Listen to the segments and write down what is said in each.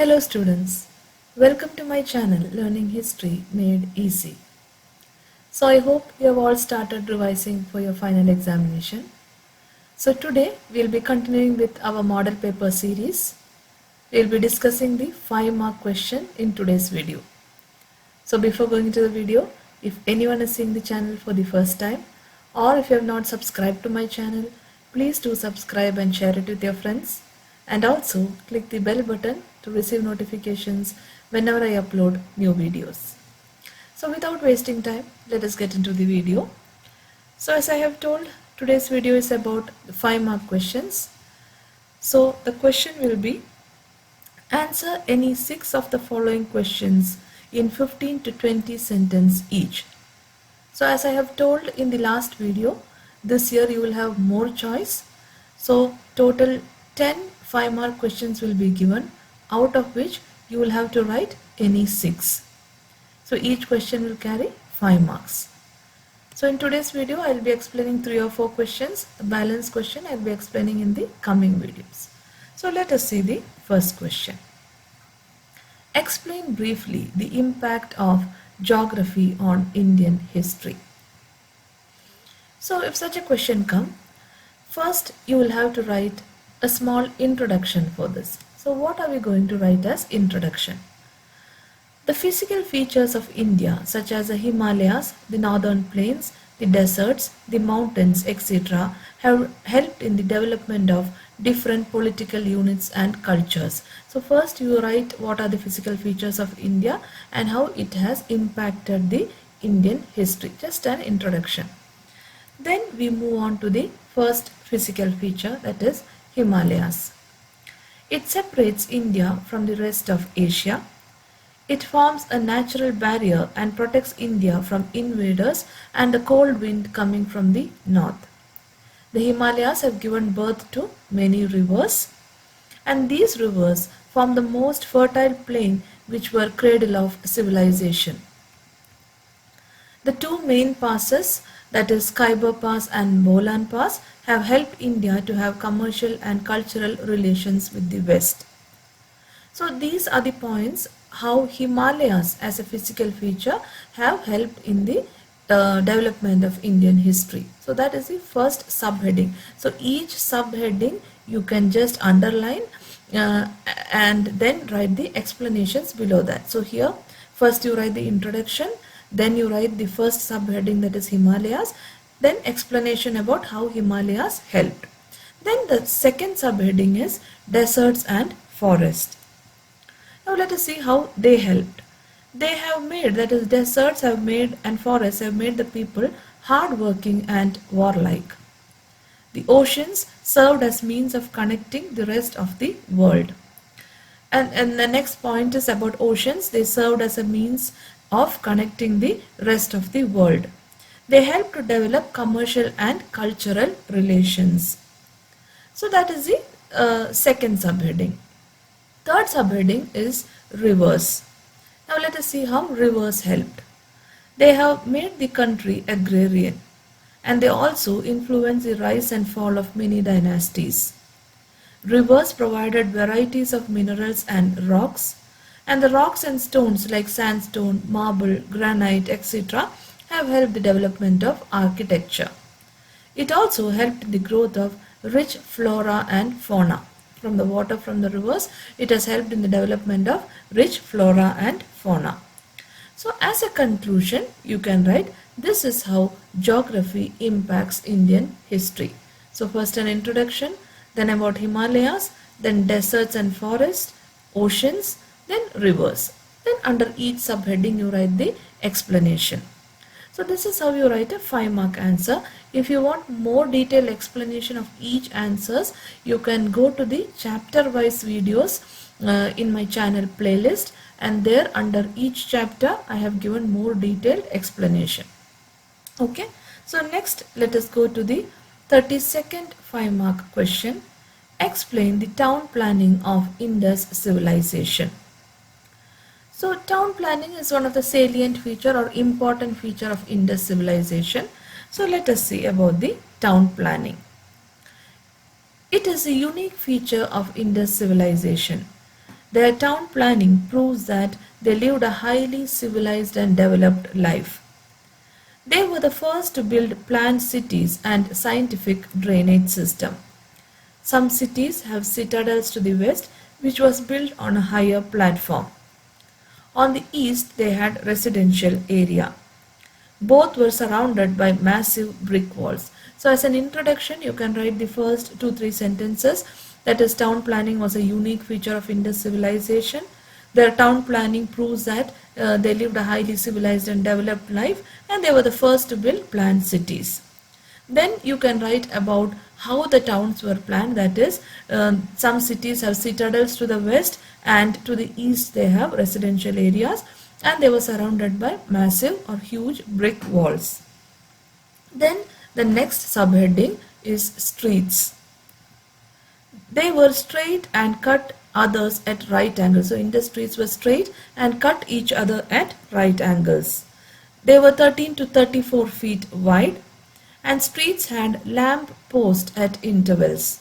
Hello students, welcome to my channel Learning History Made Easy. So I hope you have all started revising for your final examination. So today we will be continuing with our model paper series. We will be discussing the 5-mark question in today's video. So before going into the video, if anyone is seeing the channel for the first time or if you have not subscribed to my channel, please do subscribe and share it with your friends. And also click the bell button to receive notifications whenever I upload new videos. So without wasting time, let us get into the video. So as I have told, today's video is about the 5-mark questions. So the question will be, answer any 6 of the following questions in 15 to 20 sentences each. So as I have told in the last video, this year you will have more choice. So total 10 5-mark questions will be given, out of which you will have to write any 6. So each question will carry 5 marks. So in today's video I will be explaining 3 or 4 questions. The balance question I will be explaining in the coming videos. So let us see the first question. Explain briefly the impact of geography on Indian history. So if such a question comes, first you will have to write a small introduction for this. So what are we going to write as introduction? The physical features of India, such as the Himalayas, the northern plains, the deserts, the mountains, etc., have helped in the development of different political units and cultures. So first you write what are the physical features of India and how it has impacted the Indian history. Just an introduction. Then we move on to the first physical feature, that is Himalayas. It separates India from the rest of Asia. It forms a natural barrier and protects India from invaders and the cold wind coming from the north. The Himalayas have given birth to many rivers, and these rivers form the most fertile plain which were cradle of civilization. The 2 main passes, that is Khyber Pass and Bolan Pass, have helped India to have commercial and cultural relations with the West. So these are the points how Himalayas as a physical feature have helped in the development of Indian history. So that is the first subheading. So each subheading you can just underline and then write the explanations below that. So here first you write the introduction, then you write the first subheading, that is Himalayas, then explanation about how Himalayas helped. Then the second subheading is deserts and forest. Now let us see how they helped. They have made, that is deserts have made and forests have made the people hardworking and warlike. The oceans served as means of connecting the rest of the world. And the next point is about oceans. They served as a means of connecting the rest of the world. They help to develop commercial and cultural relations. So that is the second subheading. Third subheading is rivers. Now let us see how rivers helped. They have made the country agrarian, and they also influence the rise and fall of many dynasties. Rivers provided varieties of minerals and rocks, and the rocks and stones like sandstone, marble, granite, etc. have helped the development of architecture. It also helped in the growth of rich flora and fauna. From the water from the rivers, it has helped in the development of rich flora and fauna. So as a conclusion, you can write, this is how geography impacts Indian history. So first an introduction, then about Himalayas, then deserts and forests, oceans, then rivers. Then under each subheading you write the explanation. So this is how you write a 5-mark answer. If you want more detailed explanation of each answers, you can go to the chapter wise videos in my channel playlist, and there under each chapter I have given more detailed explanation. Okay, so next let us go to the 32nd 5-mark question. Explain the town planning of Indus Civilization. So town planning is one of the salient feature or important feature of Indus Civilization. So let us see about the town planning. It is a unique feature of Indus Civilization. Their town planning proves that they lived a highly civilized and developed life. They were the first to build planned cities and scientific drainage system. Some cities have citadels to the west, which was built on a higher platform. On the east, they had residential area. Both were surrounded by massive brick walls. So as an introduction, you can write the first 2-3 sentences. That is, town planning was a unique feature of Indus civilization. Their town planning proves that they lived a highly civilized and developed life, and they were the first to build planned cities. Then you can write about how the towns were planned. That is, some cities have citadels to the west, and to the east they have residential areas, and they were surrounded by massive or huge brick walls. Then the next subheading is streets. They were straight and cut others at right angles. So Indus streets were straight and cut each other at right angles. They were 13 to 34 feet wide, and streets had lamp posts at intervals.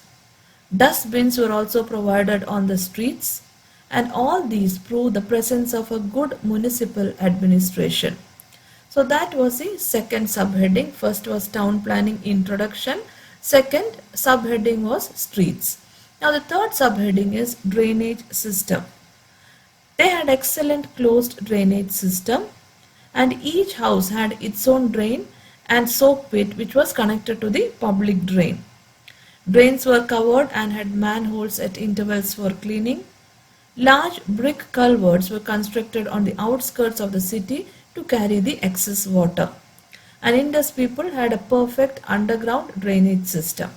Dustbins were also provided on the streets, and all these prove the presence of a good municipal administration. So that was the second subheading. First was town planning introduction. Second subheading was streets. Now the third subheading is drainage system. They had excellent closed drainage system, and each house had its own drain and soak pit which was connected to the public drain. Drains were covered and had manholes at intervals for cleaning. Large brick culverts were constructed on the outskirts of the city to carry the excess water. And Indus people had a perfect underground drainage system.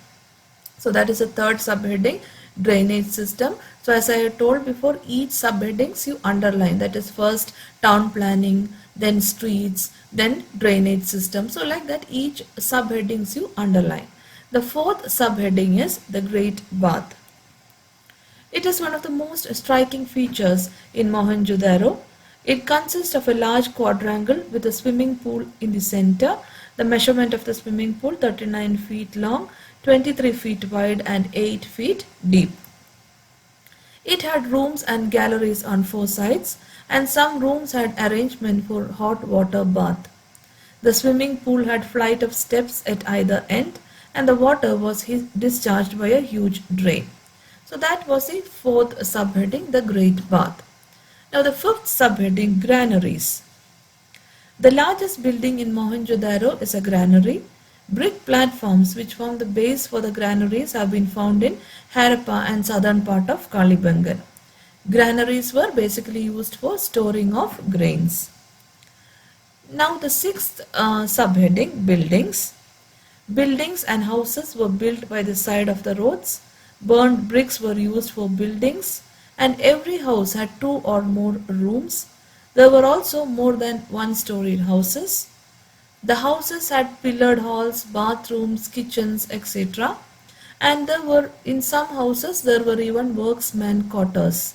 So that is the third subheading, drainage system. So as I told before, each subheadings you underline. That is, first town planning, then streets, then drainage system. So like that, each subheadings you underline. The fourth subheading is the Great Bath. It is one of the most striking features in Mohenjo-daro. It consists of a large quadrangle with a swimming pool in the center. The measurement of the swimming pool 39 feet long, 23 feet wide and 8 feet deep. It had rooms and galleries on 4 sides, and some rooms had arrangement for hot water bath. The swimming pool had flight of steps at either end, and the water was discharged by a huge drain. So that was the fourth subheading, the Great Bath. Now the fifth subheading, granaries. The largest building in Mohenjo-daro is a granary. Brick platforms which form the base for the granaries have been found in Harappa and southern part of Kalibangan. Granaries were basically used for storing of grains. Now the sixth subheading, buildings. Buildings and houses were built by the side of the roads. Burned bricks were used for buildings, and every house had 2 or more rooms. There were also more than 1-storied houses. The houses had pillared halls, bathrooms, kitchens, etc. And there were, in some houses, there were even worksmen quarters.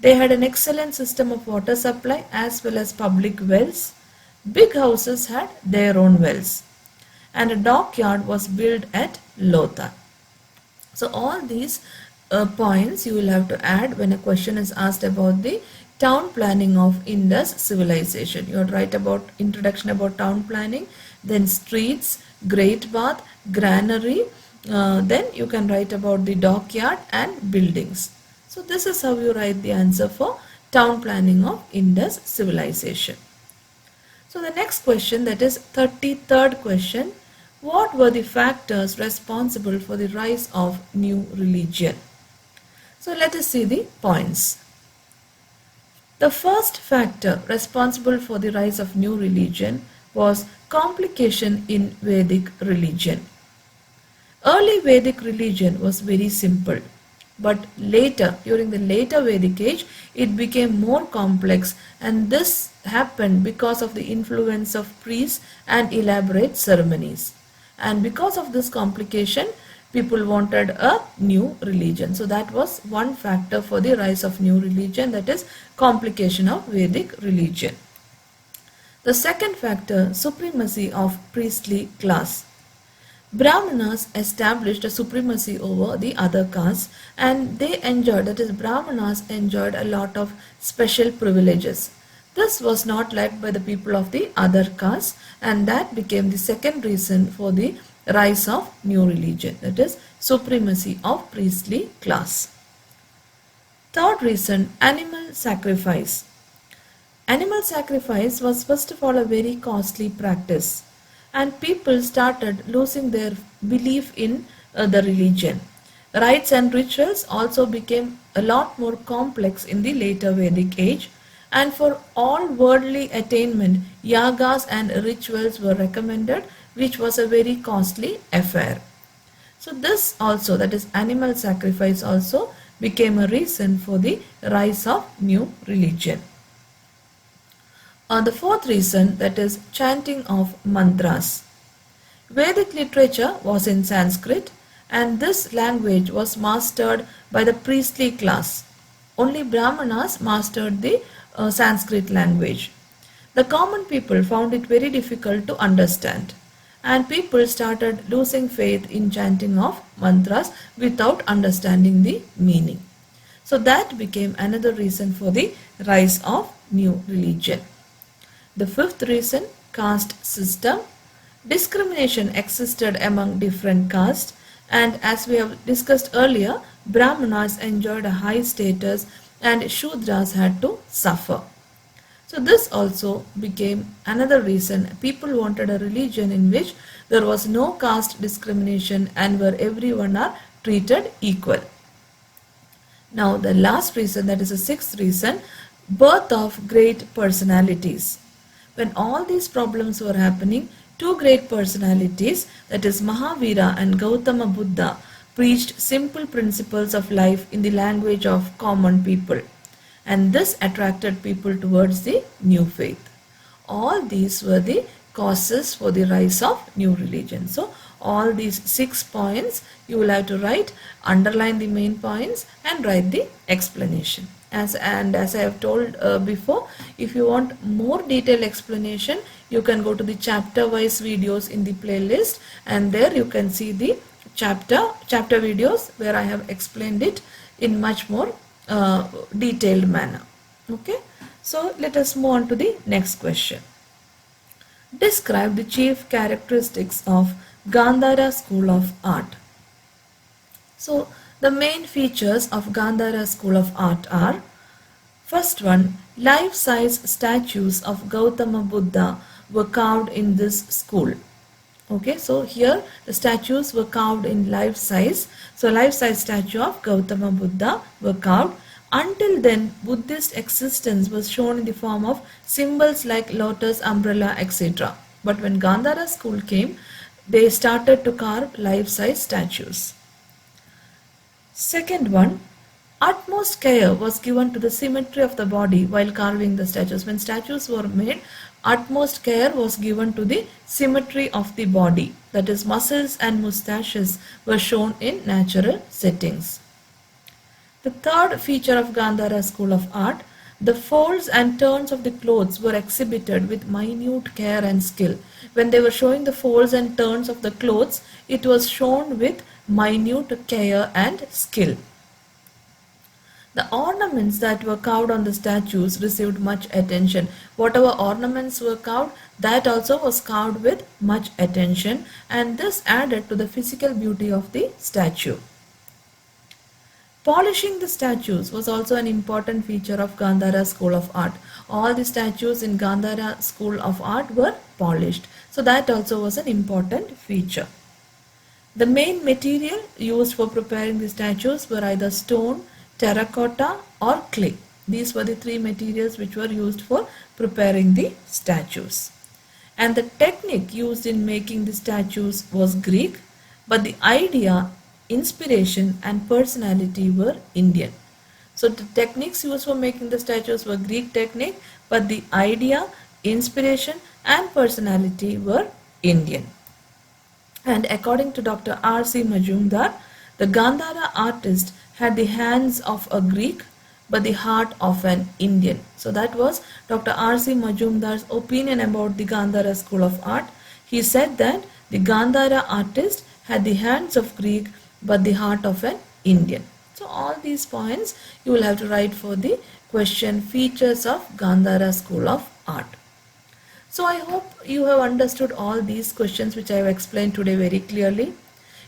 They had an excellent system of water supply as well as public wells. Big houses had their own wells. And a dockyard was built at Lotha. So all these points you will have to add when a question is asked about the town planning of Indus civilization. You would write about introduction about town planning, then streets, Great Bath, granary, then you can write about the dockyard and buildings. So this is how you write the answer for town planning of Indus civilization. So the next question, that is 33rd question. What were the factors responsible for the rise of new religion? So let us see the points. The first factor responsible for the rise of new religion was complication in Vedic religion. Early Vedic religion was very simple, but later, during the later Vedic age, it became more complex, and this happened because of the influence of priests and elaborate ceremonies. And because of this complication, people wanted a new religion. So that was one factor for the rise of new religion, that is complication of Vedic religion. The second factor, supremacy of priestly class. Brahmanas established a supremacy over the other castes, and they enjoyed, that is, Brahmanas enjoyed a lot of special privileges. This was not liked by the people of the other castes, and that became the second reason for the rise of new religion, that is, supremacy of priestly class. Third reason, animal sacrifice. Animal sacrifice was first of all a very costly practice, and people started losing their belief in the religion. Rites and rituals also became a lot more complex in the later Vedic age, and for all worldly attainment, yagas and rituals were recommended, which was a very costly affair. So this also, that is animal sacrifice also, became a reason for the rise of new religion. The fourth reason, that is chanting of mantras. Vedic literature was in Sanskrit, and this language was mastered by the priestly class. Only Brahmanas mastered the Sanskrit language. The common people found it very difficult to understand, and people started losing faith in chanting of mantras without understanding the meaning. So that became another reason for the rise of new religion. The fifth reason, caste system. Discrimination existed among different castes, and as we have discussed earlier, Brahmanas enjoyed a high status and Shudras had to suffer. So this also became another reason people wanted a religion in which there was no caste discrimination and where everyone are treated equal. Now the last reason, that is the sixth reason, birth of great personalities. When all these problems were happening, two great personalities, that is Mahavira and Gautama Buddha, preached simple principles of life in the language of common people, and this attracted people towards the new faith. All these were the causes for the rise of new religion. So all these 6 points you will have to write, underline the main points and write the explanation. As I have told before, if you want more detailed explanation, you can go to the chapter wise videos in the playlist, and there you can see the chapter videos where I have explained it in much more detailed manner. Okay, so let us move on to the next question. Describe the chief characteristics of Gandhara School of Art. So the main features of Gandhara School of Art are: first one, life-size statues of Gautama Buddha were carved in this school. Okay, so here the statues were carved in life size. So life-size statue of Gautama Buddha were carved. Until then, Buddhist existence was shown in the form of symbols like lotus, umbrella, etc. But when Gandhara school came, they started to carve life-size statues. Second one, utmost care was given to the symmetry of the body while carving the statues. When statues were made, utmost care was given to the symmetry of the body. That is, muscles and mustaches were shown in natural settings. The third feature of Gandhara School of Art, the folds and turns of the clothes were exhibited with minute care and skill. When they were showing the folds and turns of the clothes, it was shown with minute care and skill. The ornaments that were carved on the statues received much attention. Whatever ornaments were carved, that also was carved with much attention, and this added to the physical beauty of the statue. Polishing the statues was also an important feature of Gandhara School of Art. All the statues in Gandhara School of Art were polished. So that also was an important feature. The main material used for preparing the statues were either stone, terracotta or clay. These were the three materials which were used for preparing the statues. And the technique used in making the statues was Greek, but the idea, inspiration and personality were Indian. So the techniques used for making the statues were Greek technique, but the idea, inspiration and personality were Indian. And according to Dr. R.C. Majumdar, the Gandhara artist had the hands of a Greek but the heart of an Indian. So that was Dr. R.C. Majumdar's opinion about the Gandhara School of Art. He said that The Gandhara artist had the hands of Greek but the heart of an Indian. So all these points you will have to write for the question features of Gandhara School of Art. So I hope you have understood all these questions which I have explained today very clearly.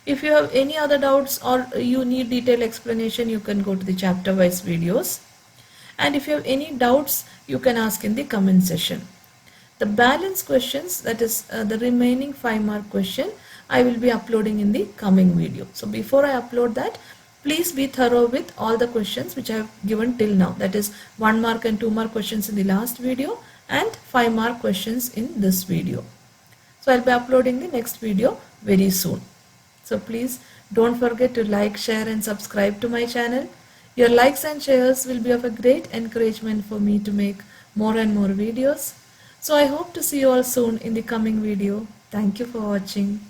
If you have any other doubts or you need detailed explanation, you can go to the chapter wise videos. And if you have any doubts, you can ask in the comment section. The balance questions, that is the remaining 5-mark question, I will be uploading in the coming video. So before I upload that, please be thorough with all the questions which I have given till now. That is 1 mark and 2 mark questions in the last video and 5 mark questions in this video. So I'll be uploading the next video very soon. So please don't forget to like, share and subscribe to my channel. Your likes and shares will be of a great encouragement for me to make more and more videos. So I hope to see you all soon in the coming video. Thank you for watching.